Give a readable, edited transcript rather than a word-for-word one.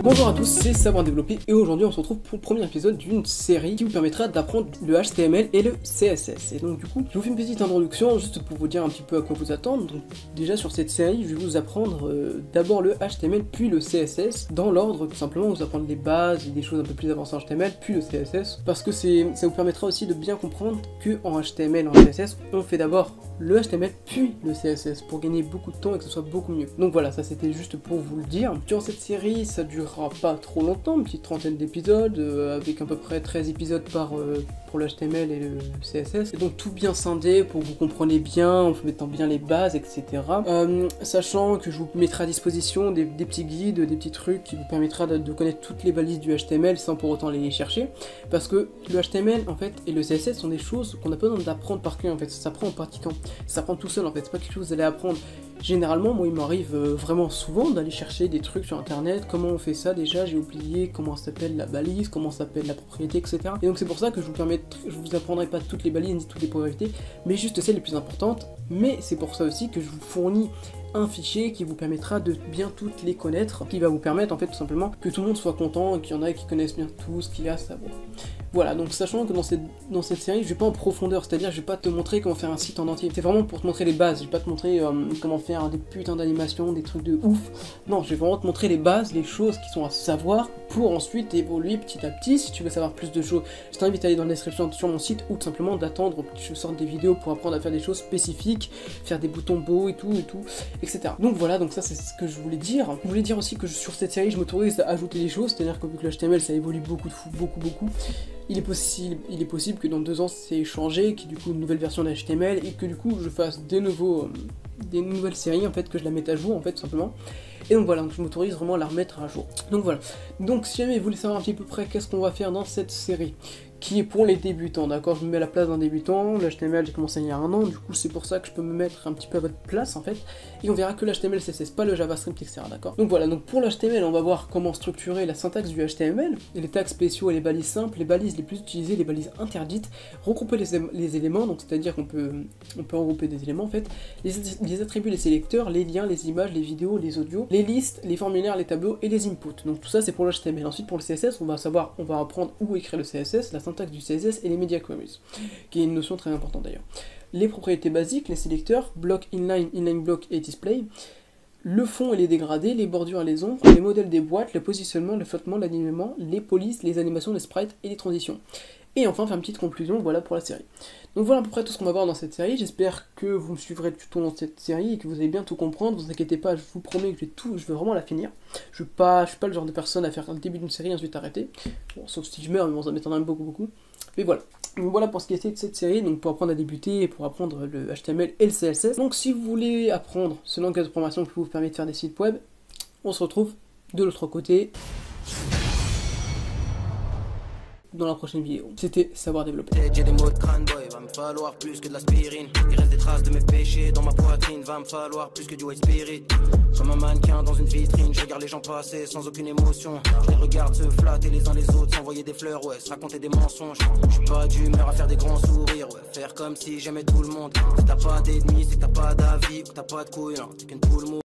Bonjour à tous, c'est Savoir Développer et aujourd'hui on se retrouve pour le premier épisode d'une série qui vous permettra d'apprendre le HTML et le CSS. Et donc du coup, je vous fais une petite introduction juste pour vous dire un petit peu à quoi vous attendre. Donc déjà sur cette série, je vais vous apprendre d'abord le HTML puis le CSS dans l'ordre, tout simplement vous apprendre les bases et des choses un peu plus avancées en HTML puis le CSS parce que ça vous permettra aussi de bien comprendre que en HTML et en CSS, on fait d'abord le HTML puis le CSS pour gagner beaucoup de temps et que ce soit beaucoup mieux. Donc voilà, ça c'était juste pour vous le dire. Durant cette série, ça durera pas trop longtemps, une petite trentaine d'épisodes, avec à peu près 13 épisodes pour le HTML et le CSS. Et donc tout bien scindé pour que vous compreniez bien, en mettant bien les bases, etc. Sachant que je vous mettrai à disposition des petits guides, des petits trucs qui vous permettra de connaître toutes les balises du HTML sans pour autant les chercher. Parce que le HTML en fait et le CSS sont des choses qu'on n'a pas besoin d'apprendre par cœur en fait, ça s'apprend en pratiquant. Ça s'apprend tout seul en fait, c'est pas quelque chose que vous allez apprendre. Généralement, moi il m'arrive vraiment souvent d'aller chercher des trucs sur internet, comment on fait ça déjà, j'ai oublié comment s'appelle la balise, comment s'appelle la propriété, etc. Et donc c'est pour ça que je vous apprendrai pas toutes les balises ni toutes les propriétés, mais juste celles les plus importantes. Mais c'est pour ça aussi que je vous fournis un fichier qui vous permettra de bien toutes les connaître, qui va vous permettre en fait tout simplement que tout le monde soit content et qu'il y en a qui connaissent bien tout ce qu'il y a à savoir. Voilà, donc sachant que dans cette série, je vais pas en profondeur, c'est-à-dire je vais pas te montrer comment faire un site en entier. C'est vraiment pour te montrer les bases, je vais pas te montrer comment faire des putains d'animations, des trucs de ouf. Non, je vais vraiment te montrer les bases, les choses qui sont à savoir pour ensuite évoluer petit à petit. Si tu veux savoir plus de choses, je t'invite à aller dans la description sur mon site ou tout simplement d'attendre que je sorte des vidéos pour apprendre à faire des choses spécifiques, faire des boutons beaux et tout, etc. Donc voilà, donc ça c'est ce que je voulais dire. Je voulais dire aussi que sur cette série, je m'autorise à ajouter des choses, c'est-à-dire que vu que le HTML ça évolue beaucoup, il est possible que dans 2 ans c'est changé, qu'il y ait du coup une nouvelle version de HTML et que du coup je fasse des nouvelles séries en fait, que je la mette à jour en fait tout simplement. Et donc voilà, donc je m'autorise vraiment à la remettre à jour. Donc voilà. Donc si jamais vous voulez savoir un petit peu près qu'est-ce qu'on va faire dans cette série, qui est pour les débutants, d'accord, je me mets à la place d'un débutant, le HTML j'ai commencé il y a 1 an, du coup c'est pour ça que je peux me mettre un petit peu à votre place en fait, et on verra que l'HTML, CSS, pas le JavaScript, etc. d'accord. Donc voilà, donc pour l'HTML on va voir comment structurer la syntaxe du HTML, et les tags spéciaux et les balises simples, les balises les plus utilisées, les balises interdites, regrouper les éléments, donc c'est-à-dire qu'on peut regrouper des éléments en fait, les attributs, les sélecteurs, les liens, les images, les vidéos, les audios, les listes, les formulaires, les tableaux et les inputs. Donc tout ça c'est pour le HTML. Ensuite pour le CSS, on va apprendre où écrire le CSS, la syntaxe du CSS et les media queries, qui est une notion très importante d'ailleurs. Les propriétés basiques, les sélecteurs, block, inline block et display, le fond et les dégradés, les bordures et les ombres, les modèles des boîtes, le positionnement, le flottement, l'alignement, les polices, les animations, les sprites et les transitions. Et enfin faire une petite conclusion, voilà pour la série. Donc voilà à peu près tout ce qu'on va voir dans cette série, j'espère que vous me suivrez tout au long de cette série et que vous allez bien tout comprendre, vous inquiétez pas, je vous promets que je vais vraiment la finir. Je suis pas le genre de personne à faire le début d'une série et ensuite arrêter, bon, sauf si je meurs, mais bon, ça m'étonnerait beaucoup. Mais voilà. Donc voilà pour ce qui était de cette série, donc pour apprendre à débuter et pour apprendre le HTML et le CSS. Donc si vous voulez apprendre ce langage de programmation qui vous permet de faire des sites web, on se retrouve de l'autre côté dans la prochaine vidéo. C'était Savoir Développer. J'ai des mots de crâne boy, va me falloir plus que de l'aspirine. Il reste des traces de mes péchés dans ma poitrine, va me falloir plus que du white spirit. Comme un mannequin dans une vitrine, je regarde les gens passer sans aucune émotion. Je les regarde se flatter les uns les autres, s'envoyer des fleurs, ouais, se raconter des mensonges. Je suis pas d'humeur à faire des grands sourires, ouais, faire comme si j'aimais tout le monde. Si t'as pas d'ennemis, c'est que t'as pas d'avis ou t'as pas de couilles, non, t'es qu'une poule mou.